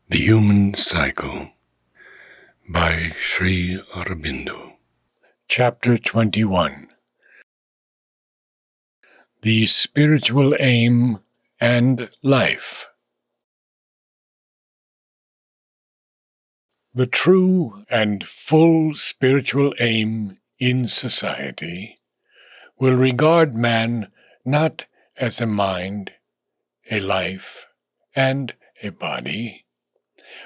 The Human Cycle by Sri Aurobindo. Chapter 21. The Spiritual Aim and Life. The true and full spiritual aim in society will regard man not as a mind, a life, and a body,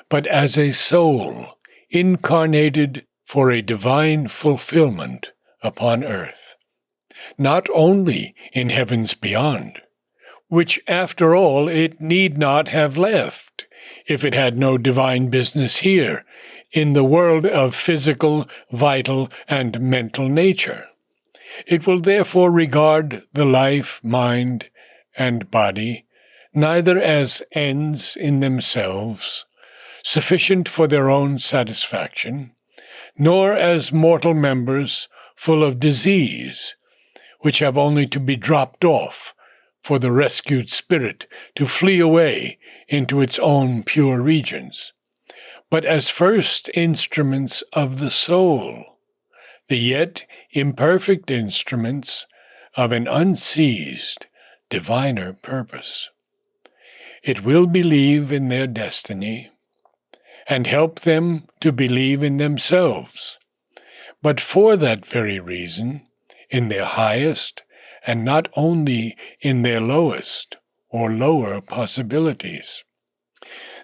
but as a soul incarnated for a divine fulfillment upon earth, not only in heavens beyond, which after all it need not have left, if it had no divine business here, in the world of physical, vital, and mental nature. It will therefore regard the life, mind, and body neither as ends in themselves, sufficient for their own satisfaction, nor as mortal members full of disease, which have only to be dropped off for the rescued spirit to flee away into its own pure regions, but as first instruments of the soul, the yet imperfect instruments of an unseized, diviner purpose. It will believe in their destiny, and help them to believe in themselves, but for that very reason, in their highest, and not only in their lowest or lower possibilities.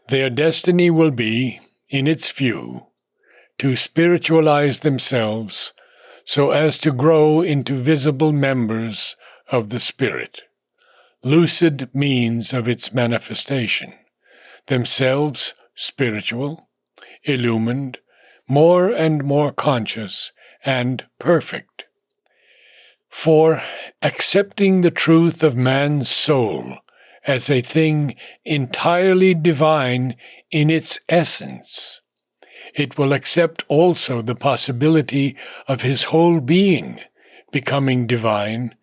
Their destiny will be, in its view, to spiritualize themselves so as to grow into visible members of the Spirit, lucid means of its manifestation, themselves spiritual, illumined, more and more conscious, and perfect. For, accepting the truth of man's soul as a thing entirely divine in its essence, it will accept also the possibility of his whole being becoming divine,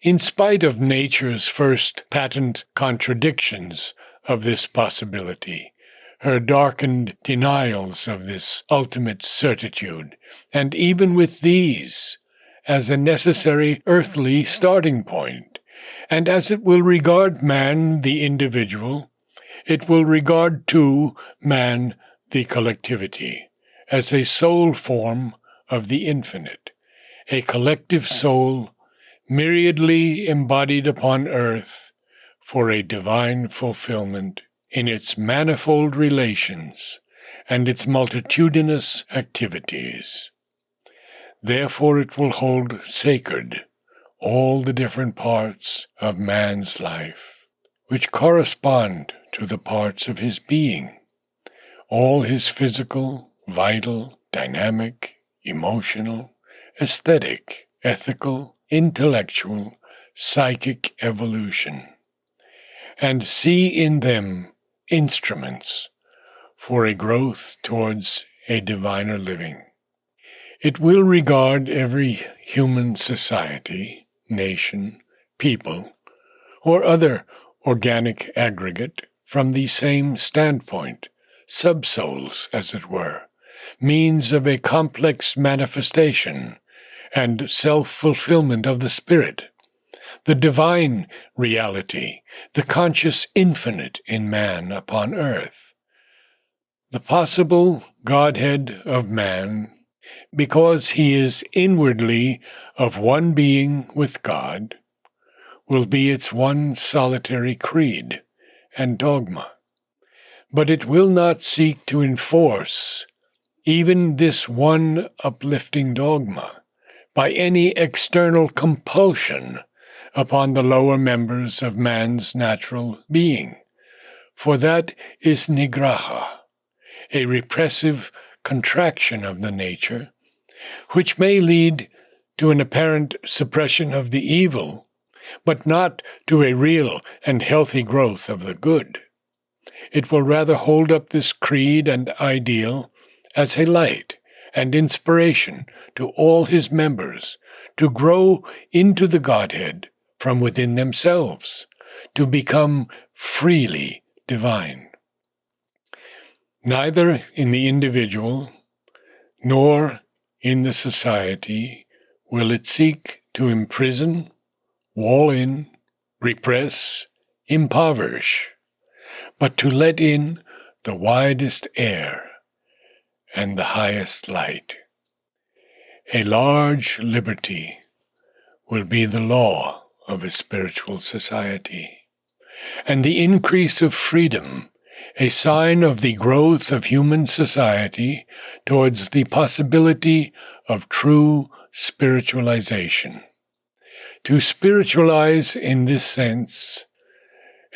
in spite of nature's first patent contradictions of this possibility, her darkened denials of this ultimate certitude, and even with these, as a necessary earthly starting point, and as it will regard man the individual, it will regard too man the collectivity, as a soul form of the infinite, a collective soul myriadly embodied upon earth for a divine fulfillment in its manifold relations and its multitudinous activities. Therefore it will hold sacred all the different parts of man's life, which correspond to the parts of his being, all his physical, vital, dynamic, emotional, aesthetic, ethical, intellectual, psychic evolution, and see in them instruments for a growth towards a diviner living. It will regard every human society, nation, people, or other organic aggregate from the same standpoint, subsouls, as it were, means of a complex manifestation and self-fulfillment of the Spirit, the divine reality, the conscious infinite in man upon earth, the possible Godhead of man, because he is inwardly of one being with God, will be its one solitary creed and dogma. But it will not seek to enforce even this one uplifting dogma by any external compulsion upon the lower members of man's natural being, for that is nigraha, a repressive contraction of the nature, which may lead to an apparent suppression of the evil, but not to a real and healthy growth of the good. It will rather hold up this creed and ideal as a light and inspiration to all his members to grow into the Godhead from within themselves, to become freely divine. Neither in the individual nor in the society will it seek to imprison, wall in, repress, impoverish, but to let in the widest air and the highest light. A large liberty will be the law of a spiritual society, and the increase of freedom a sign of the growth of human society towards the possibility of true spiritualization. To spiritualize in this sense,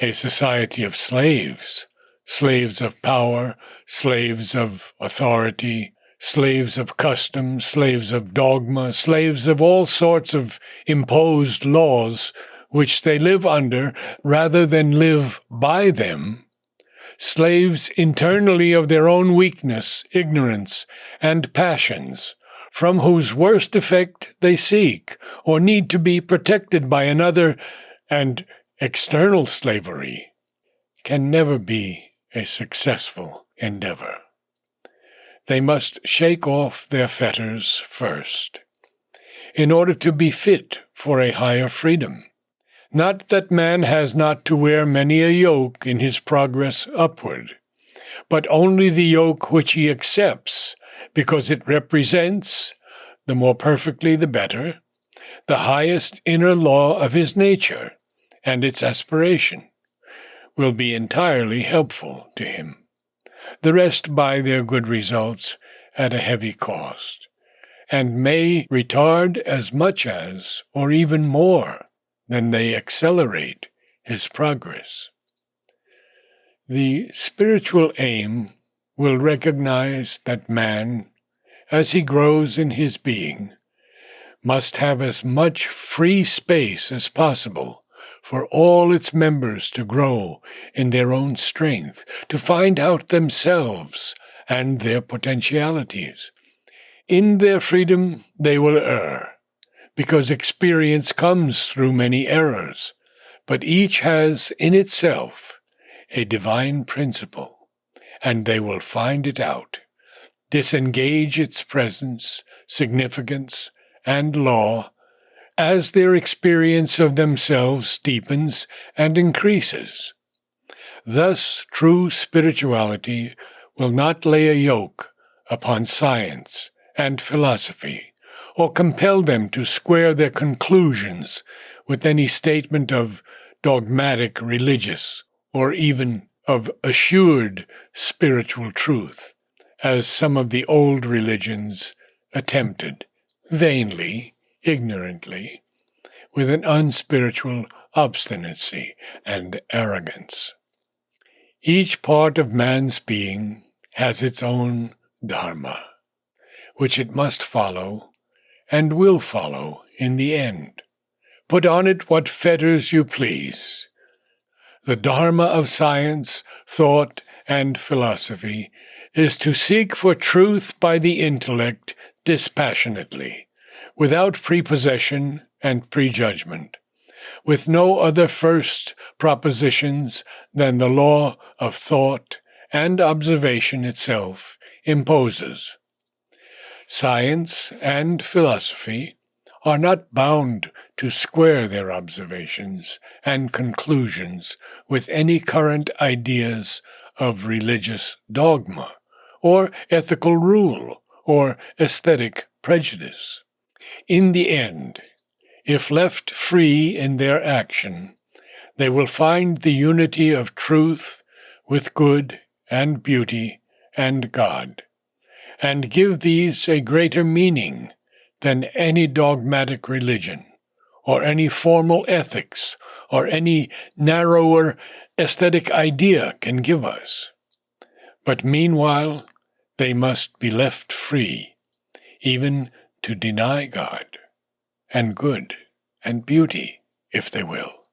a society of slaves, slaves of power, slaves of authority, slaves of custom, slaves of dogma, slaves of all sorts of imposed laws which they live under rather than live by them, slaves internally of their own weakness, ignorance, and passions, from whose worst effect they seek or need to be protected by another, and external slavery can never be a successful endeavor. They must shake off their fetters first, in order to be fit for a higher freedom. Not that man has not to wear many a yoke in his progress upward, but only the yoke which he accepts, because it represents, the more perfectly the better, the highest inner law of his nature, and its aspiration, will be entirely helpful to him. The rest buy their good results at a heavy cost, and may retard as much as, or even more, than they accelerate his progress. The spiritual aim will recognize that man, as he grows in his being, must have as much free space as possible for all its members to grow in their own strength, to find out themselves and their potentialities. In their freedom they will err, because experience comes through many errors, but each has in itself a divine principle, and they will find it out, disengage its presence, significance, and law as their experience of themselves deepens and increases. Thus, true spirituality will not lay a yoke upon science and philosophy, or compel them to square their conclusions with any statement of dogmatic religious, or even of assured spiritual truth, as some of the old religions attempted, vainly, ignorantly, with an unspiritual obstinacy and arrogance. Each part of man's being has its own dharma, which it must follow and will follow in the end. Put on it what fetters you please. The dharma of science, thought, and philosophy is to seek for truth by the intellect dispassionately, without prepossession and prejudgment, with no other first propositions than the law of thought and observation itself imposes. Science and philosophy are not bound to square their observations and conclusions with any current ideas of religious dogma, or ethical rule, or aesthetic prejudice. In the end, if left free in their action, they will find the unity of truth with good and beauty and God, and give these a greater meaning than any dogmatic religion, or any formal ethics, or any narrower aesthetic idea can give us. But meanwhile, they must be left free, even to deny God, and good, and beauty, if they will,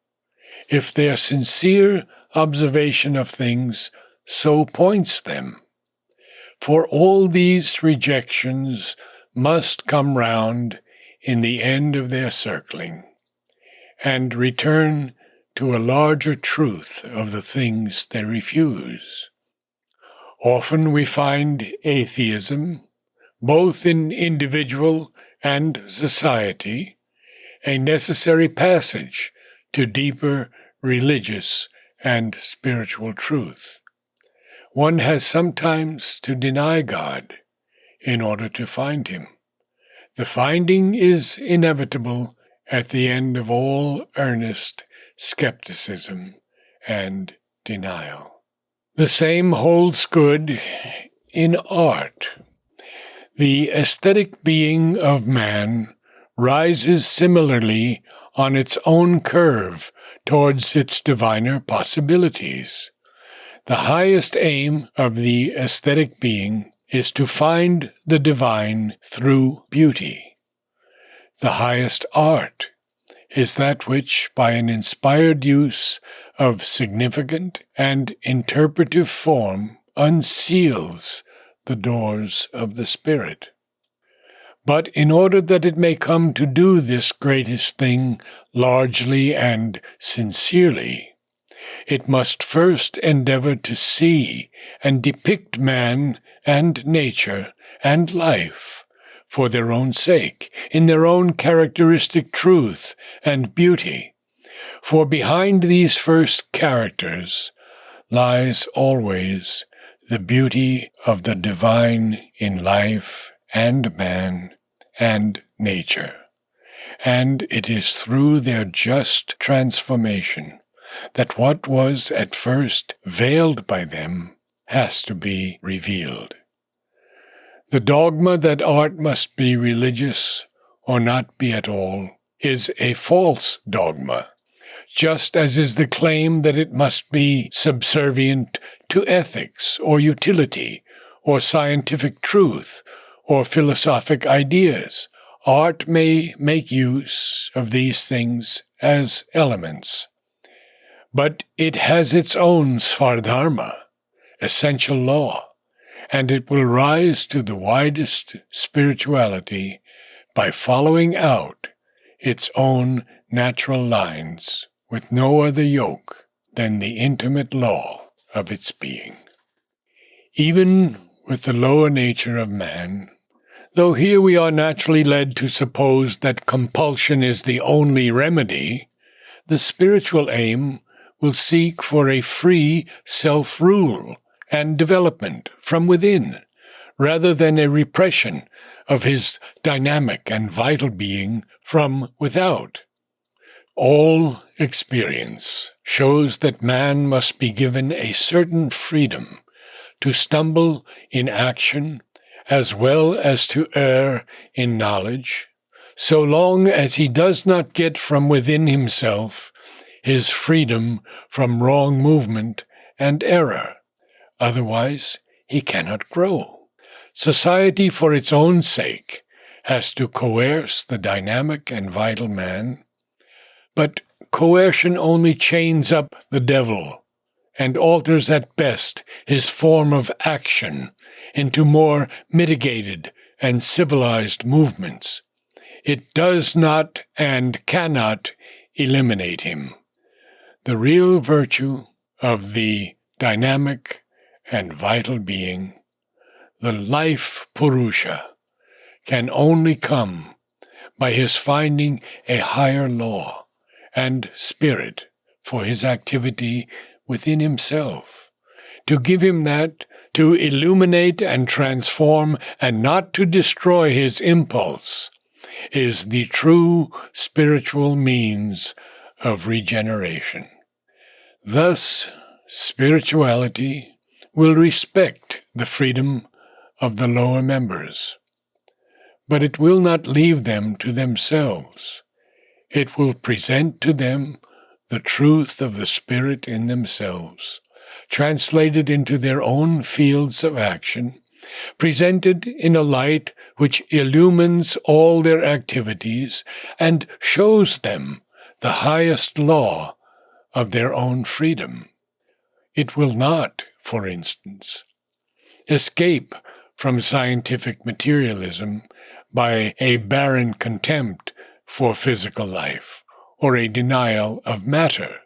if their sincere observation of things so points them. For all these rejections must come round in the end of their circling, and return to a larger truth of the things they refuse. Often we find atheism, both in individual and society, a necessary passage to deeper religious and spiritual truth. One has sometimes to deny God in order to find him. The finding is inevitable at the end of all earnest skepticism and denial. The same holds good in art. The aesthetic being of man rises similarly on its own curve towards its diviner possibilities. The highest aim of the aesthetic being is to find the divine through beauty. The highest art is that which, by an inspired use of significant and interpretive form, unseals the doors of the spirit. But in order that it may come to do this greatest thing largely and sincerely, it must first endeavor to see and depict man and nature and life for their own sake, in their own characteristic truth and beauty. For behind these first characters lies always the beauty of the divine in life and man and nature. And it is through their just transformation that what was at first veiled by them has to be revealed. The dogma that art must be religious or not be at all is a false dogma, just as is the claim that it must be subservient to ethics or utility or scientific truth or philosophic ideas. Art may make use of these things as elements, but it has its own svardharma, essential law, and it will rise to the widest spirituality by following out its own natural lines with no other yoke than the intimate law of its being. Even with the lower nature of man, though here we are naturally led to suppose that compulsion is the only remedy, the spiritual aim will seek for a free self-rule and development from within, rather than a repression of his dynamic and vital being from without. All experience shows that man must be given a certain freedom to stumble in action as well as to err in knowledge, so long as he does not get from within himself his freedom from wrong movement and error. Otherwise, he cannot grow. Society, for its own sake, has to coerce the dynamic and vital man, but coercion only chains up the devil and alters at best his form of action into more mitigated and civilized movements. It does not and cannot eliminate him. The real virtue of the dynamic and vital being, the life Purusha, can only come by his finding a higher law and spirit for his activity within himself, to give him that, to illuminate and transform and not to destroy his impulse, is the true spiritual means of regeneration. Thus, spirituality will respect the freedom of the lower members, but it will not leave them to themselves. It will present to them the truth of the Spirit in themselves, translated into their own fields of action, presented in a light which illumines all their activities and shows them the highest law of their own freedom. It will not, for instance, escape from scientific materialism by a barren contempt for physical life or a denial of matter,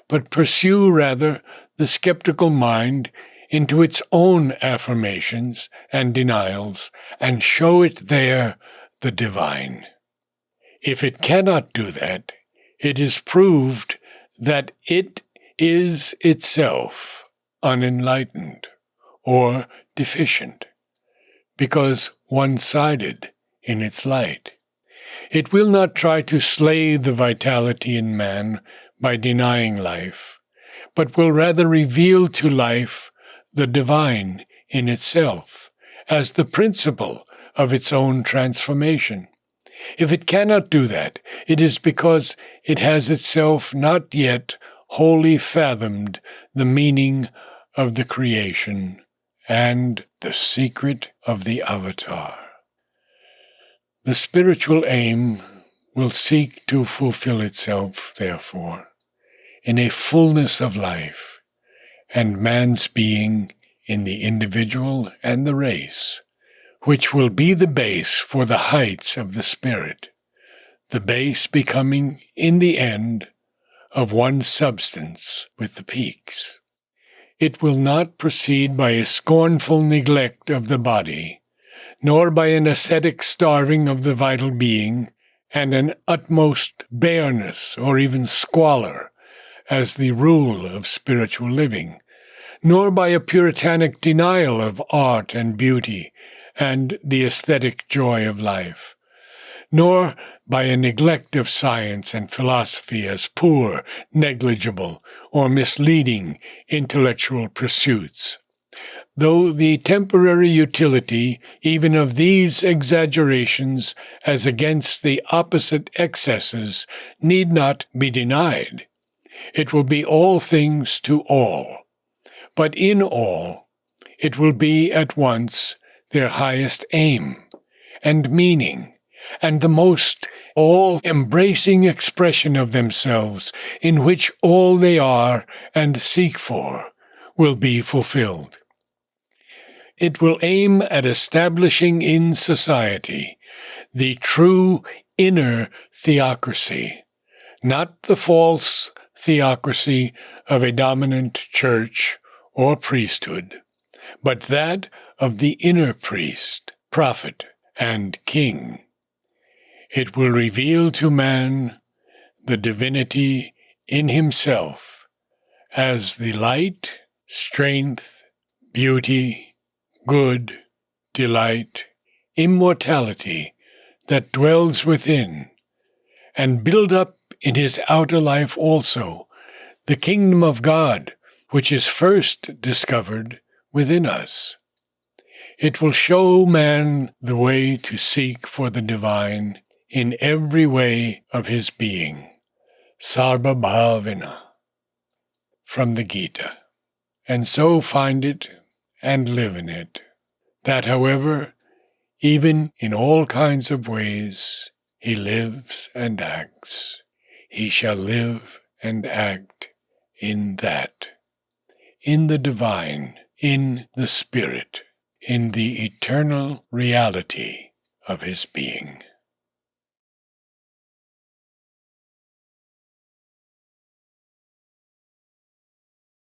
but pursue rather the skeptical mind into its own affirmations and denials and show it there the divine. If it cannot do that, it is proved that it is itself unenlightened or deficient, because one-sided in its light. It will not try to slay the vitality in man by denying life, but will rather reveal to life the divine in itself as the principle of its own transformation. If it cannot do that, it is because it has itself not yet wholly fathomed the meaning of the creation and the secret of the avatar. The spiritual aim will seek to fulfill itself, therefore, in a fullness of life, and man's being in the individual and the race, which will be the base for the heights of the spirit, the base becoming, in the end, of one substance with the peaks. It will not proceed by a scornful neglect of the body, nor by an ascetic starving of the vital being, and an utmost bareness or even squalor as the rule of spiritual living, nor by a puritanic denial of art and beauty and the aesthetic joy of life, nor by a neglect of science and philosophy as poor, negligible, or misleading intellectual pursuits. Though the temporary utility even of these exaggerations as against the opposite excesses need not be denied, it will be all things to all, but in all it will be at once their highest aim and meaning, and the most all-embracing expression of themselves, in which all they are and seek for will be fulfilled. It will aim at establishing in society the true inner theocracy, not the false theocracy of a dominant church or priesthood, but that of the inner priest, prophet, and king. It will reveal to man the divinity in himself as the light, strength, beauty, good, delight, immortality that dwells within, and build up in his outer life also the kingdom of God, which is first discovered within us. It will show man the way to seek for the divine in every way of his being. Sarva Bhavina, from the Gita, and so find it and live in it, that, however, even in all kinds of ways he lives and acts, he shall live and act in that, in the divine, in the spirit, in the eternal reality of his being.